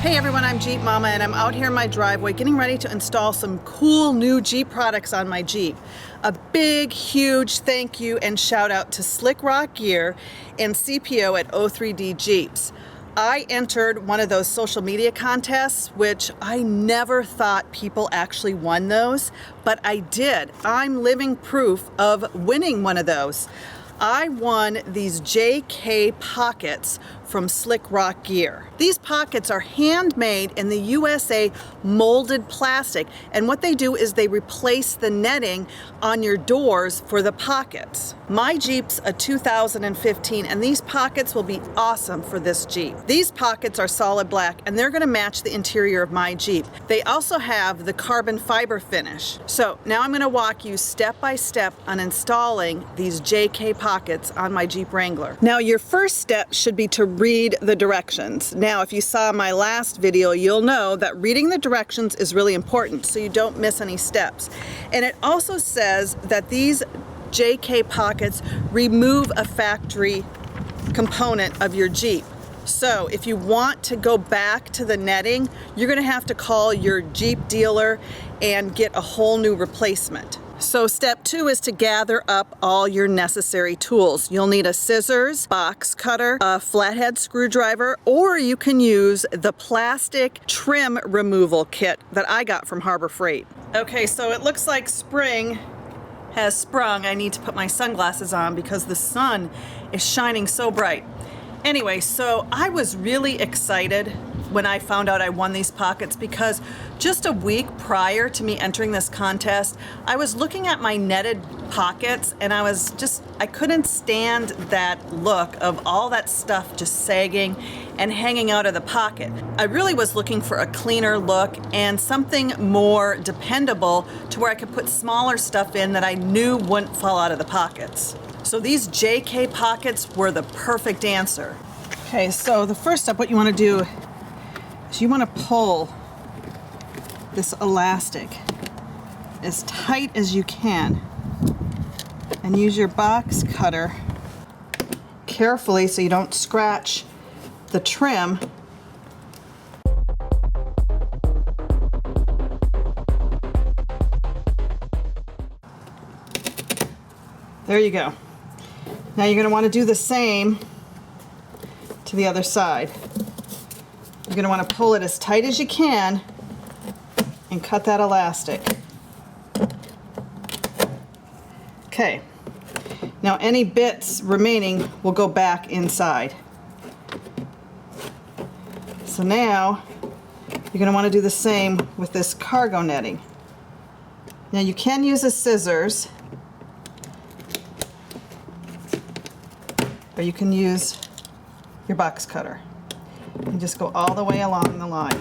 Hey everyone, I'm Jeep Mama and I'm out here in my driveway getting ready to install some cool new Jeep products on my Jeep. A big, huge thank you and shout out to Slick Rock Gear and CPO at O3D Jeeps. I entered one of those social media contests, which I never thought people actually won those, but I did. I'm living proof of winning one of those. I won these JK pockets from Slick Rock Gear. These pockets are handmade in the USA molded plastic, and what they do is they replace the netting on your doors for the pockets. My Jeep's a 2015 and these pockets will be awesome for this Jeep. These pockets are solid black and they're going to match the interior of my Jeep. They also have the carbon fiber finish. So now I'm going to walk you step by step on installing these JK pockets on my Jeep Wrangler. Now your first step should be to read the directions. Now if you saw my last video, you'll know that reading the directions is really important so you don't miss any steps. And it also says that these JK pockets remove a factory component of your Jeep. So if you want to go back to the netting, you're going to have to call your Jeep dealer and get a whole new replacement. So step 2 is to gather up all your necessary tools. You'll need a scissors, box cutter, a flathead screwdriver, or you can use the plastic trim removal kit that I got from Harbor Freight. Okay, so it looks like spring has sprung. I need to put my sunglasses on because the sun is shining so bright. Anyway, so I was really excited when I found out I won these pockets because just a week prior to me entering this contest, I was looking at my netted pockets and I couldn't stand that look of all that stuff just sagging and hanging out of the pocket. I really was looking for a cleaner look and something more dependable to where I could put smaller stuff in that I knew wouldn't fall out of the pockets. So these JK pockets were the perfect answer. Okay, so the first step, what you want to do is you want to pull this elastic as tight as you can and use your box cutter carefully so you don't scratch the trim. There you go. Now you're going to want to do the same to the other side. You're going to want to pull it as tight as you can and cut that elastic. Okay. Now any bits remaining will go back inside. So now you're going to want to do the same with this cargo netting. Now you can use a scissors, or you can use your box cutter and just go all the way along the line.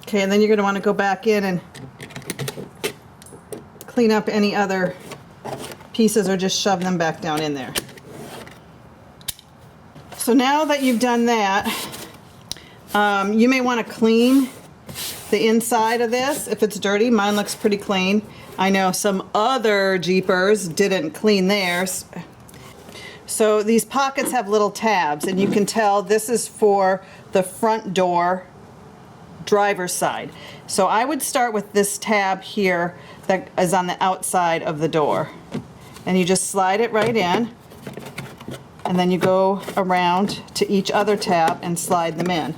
Okay, and then you're going to want to go back in and clean up any other pieces or just shove them back down in there. So now that you've done that, you may want to clean the inside of this if it's dirty. Mine looks pretty clean. I know some other Jeepers didn't clean theirs. So these pockets have little tabs and you can tell this is for the front door driver's side. So I would start with this tab here that is on the outside of the door. And you just slide it right in, and then you go around to each other tab and slide them in.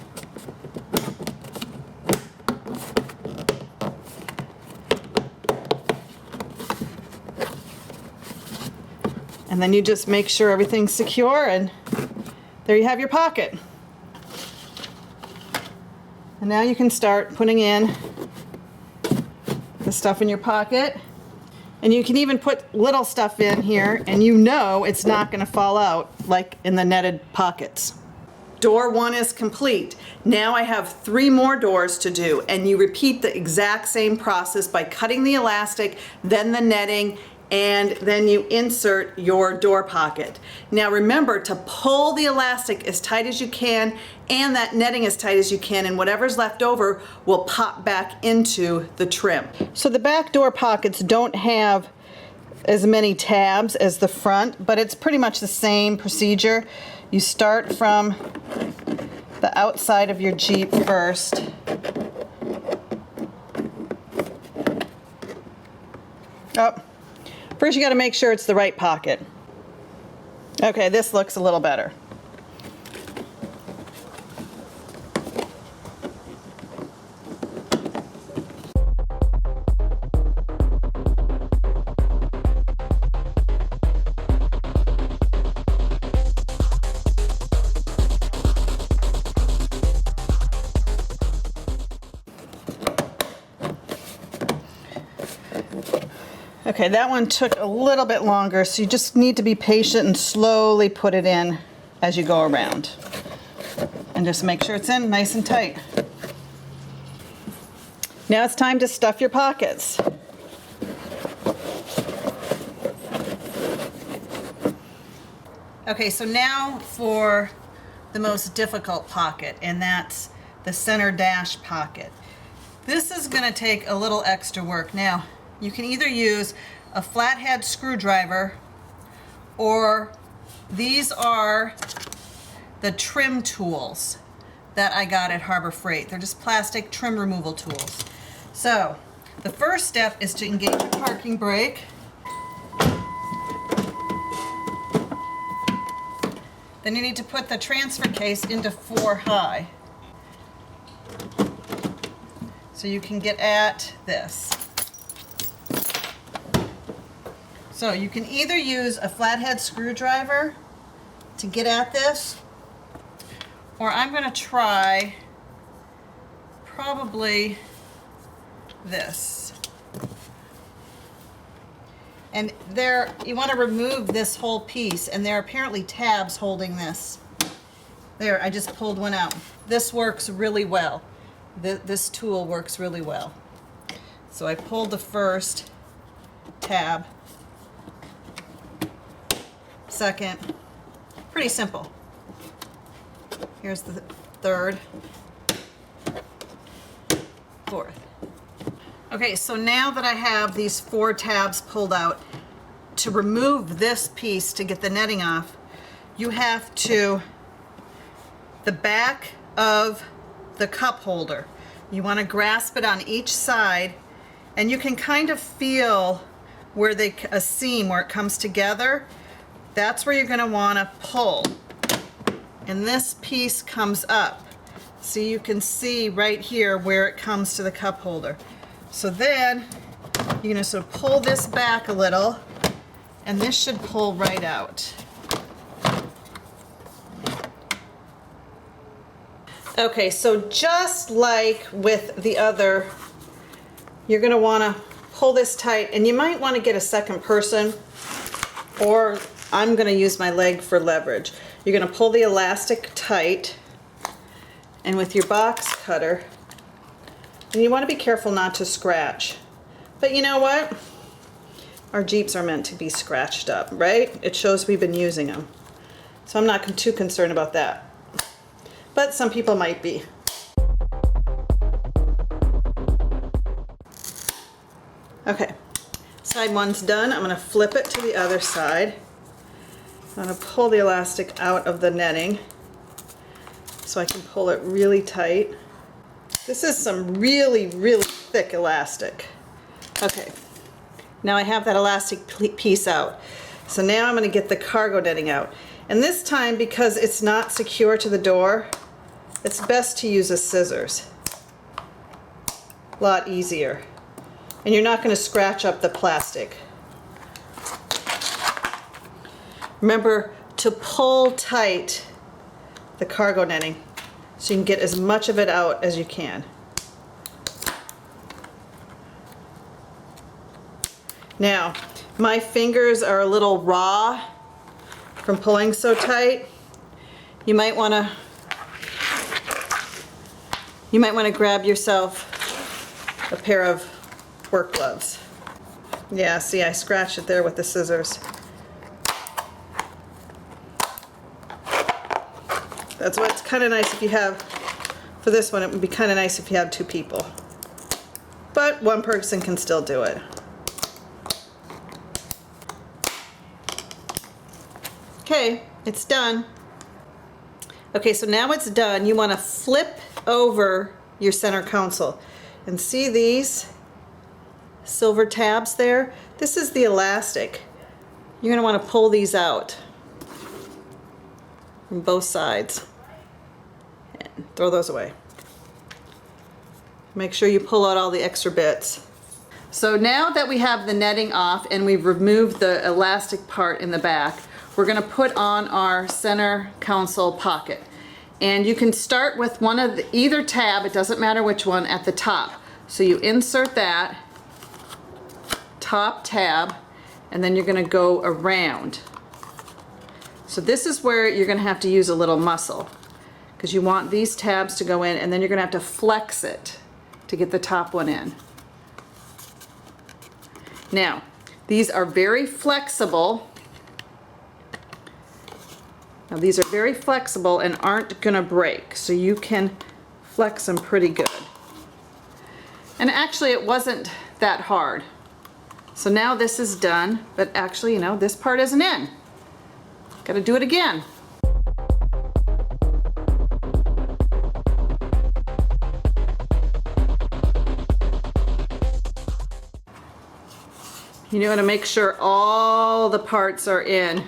And then you just make sure everything's secure, and there you have your pocket. And now you can start putting in the stuff in your pocket. And you can even put little stuff in here and you know it's not going to fall out like in the netted pockets. Door 1 is complete. Now I have 3 more doors to do, and you repeat the exact same process by cutting the elastic, then the netting, and then you insert your door pocket. Now remember to pull the elastic as tight as you can and that netting as tight as you can, and whatever's left over will pop back into the trim. So the back door pockets don't have as many tabs as the front, but it's pretty much the same procedure. You start from the outside of your Jeep first. Oh, first you got to make sure it's the right pocket. Okay, this looks a little better. Okay, that one took a little bit longer, so you just need to be patient and slowly put it in as you go around. And just make sure it's in nice and tight. Now it's time to stuff your pockets. Okay, so now for the most difficult pocket, and that's the center dash pocket. This is going to take a little extra work. Now, you can either use a flathead screwdriver, or these are the trim tools that I got at Harbor Freight. They're just plastic trim removal tools. So the first step is to engage your parking brake. Then you need to put the transfer case into 4 high so you can get at this. So you can either use a flathead screwdriver to get at this, or I'm going to try probably this. And there, you want to remove this whole piece, and there are apparently tabs holding this. There, I just pulled one out. This works really well. This tool works really well. So I pulled the first tab. Second, pretty simple. Here's the third, fourth. Okay, so now that I have these 4 tabs pulled out, to remove this piece to get the netting off, you have to, the back of the cup holder, you want to grasp it on each side, and you can kind of feel where a seam where it comes together. That's where you're going to want to pull, and this piece comes up, so you can see right here where it comes to the cup holder. So then you're going to sort of pull this back a little, and this should pull right out. Okay, so just like with the other, you're going to want to pull this tight, and you might want to get a second person, or I'm going to use my leg for leverage. You're going to pull the elastic tight, and with your box cutter, and you want to be careful not to scratch. But you know what? Our Jeeps are meant to be scratched up, right? It shows we've been using them. So I'm not too concerned about that. But some people might be. Okay, side one's done. I'm going to flip it to the other side. I'm going to pull the elastic out of the netting so I can pull it really tight. This is some really, really thick elastic. Okay, now I have that elastic piece out. So now I'm going to get the cargo netting out. And this time, because it's not secure to the door, it's best to use a scissors. A lot easier. And you're not going to scratch up the plastic. Remember to pull tight the cargo netting so you can get as much of it out as you can. Now, my fingers are a little raw from pulling so tight. You might want to grab yourself a pair of work gloves. Yeah, see, I scratched it there with the scissors. That's what's kind of nice if you have, for this one, it would be kind of nice if you had 2 people. But one person can still do it. Okay, it's done. Okay, so now it's done. You want to flip over your center console. And see these silver tabs there? This is the elastic. You're going to want to pull these out from both sides. And throw those away. Make sure you pull out all the extra bits. So now that we have the netting off and we've removed the elastic part in the back, we're going to put on our center console pocket. And you can start with one of either tab, it doesn't matter which one, at the top. So you insert that top tab and then you're going to go around. So this is where you're going to have to use a little muscle because you want these tabs to go in and then you're going to have to flex it to get the top one in. Now, these are very flexible. Now these are very flexible and aren't gonna break, so you can flex them pretty good. And actually it wasn't that hard. So now this is done, but actually, you know, this part isn't in. Gotta do it again. You know, to make sure all the parts are in.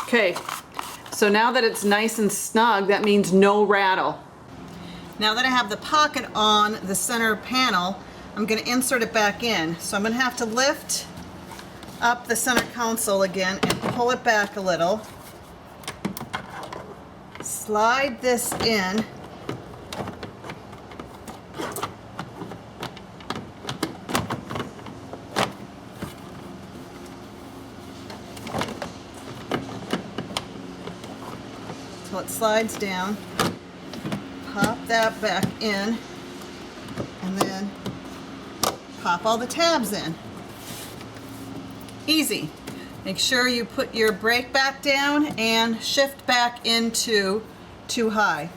Okay, so now that it's nice and snug, that means no rattle. Now that I have the pocket on the center panel, I'm going to insert it back in. So I'm going to have to lift up the center console again and pull it back a little. Slide this in. Till it slides down, pop that back in, and then pop all the tabs in. Easy. Make sure you put your brake back down and shift back into too high.